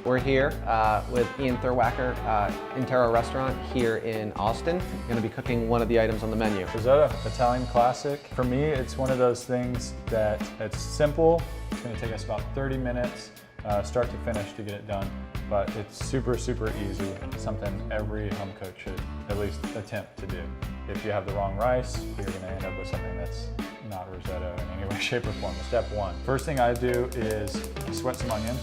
We're here with Ian Thurwachter, Intero restaurant here in Austin. Going to be cooking one of the items on the menu. Risotto, Italian classic. For me, it's one of those things that it's simple. It's going to take us about 30 minutes, start to finish, to get it done. But it's super, super easy. Something every home cook should at least attempt to do. If you have the wrong rice, you're going to end up with something that's not risotto in any way, shape, or form. Step one. First thing I do is sweat some onions.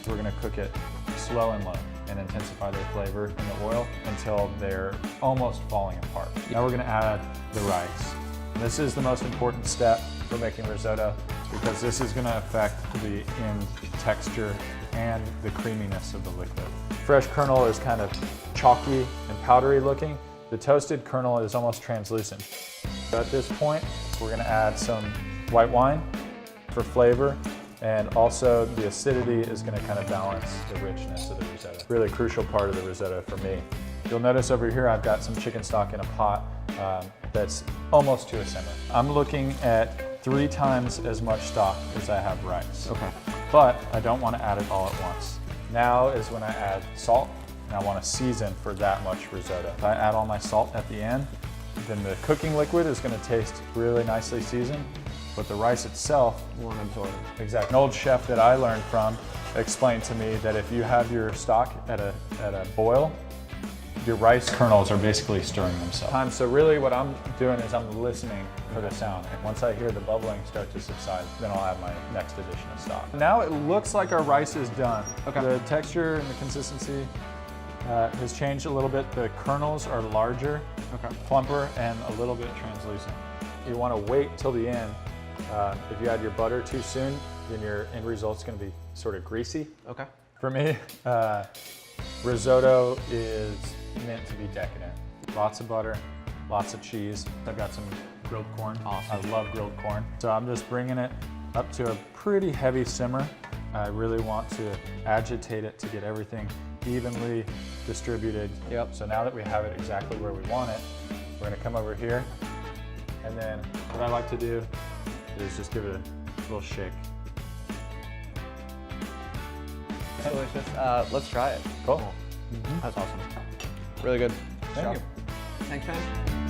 We're going to cook it slow and low and intensify their flavor in the oil until they're almost falling apart. Now we're going to add the rice. This is the most important step for making risotto because this is going to affect the end texture and the creaminess of the liquid. Fresh kernel is kind of chalky and powdery looking. The toasted kernel is almost translucent. So at this point, we're going to add some white wine for flavor. And also the acidity is going to kind of balance the richness of the risotto. Really crucial part of the risotto for me. You'll notice over here I've got some chicken stock in a pot that's almost to a simmer. I'm looking at 3 times as much stock as I have rice. Okay. But I don't want to add it all at once. Now is when I add salt, and I want to season for that much risotto. If I add all my salt at the end, then the cooking liquid is going to taste really nicely seasoned. But the rice itself won't absorb. Exactly. An old chef that I learned from explained to me that if you have your stock at a boil, your rice kernels are basically stirring themselves. So really what I'm doing is I'm listening for the sound. And once I hear the bubbling start to subside, then I'll add my next addition of stock. Now it looks like our rice is done. Okay. The texture and the consistency has changed a little bit. The kernels are larger, plumper, and a little bit translucent. You want to wait till the end. If you add your butter too soon, then your end result's going to be sort of greasy. Okay. For me, risotto is meant to be decadent. Lots of butter, lots of cheese. I've got some grilled corn. Awesome. I love grilled corn. So I'm just bringing it up to a pretty heavy simmer. I really want to agitate it to get everything evenly distributed. Yep. So now that we have it exactly where we want it, we're going to come over here. And then what I like to do is just give it a little shake. Delicious. Let's try it. Cool. That's awesome. Really good. Thank you. Thanks, man.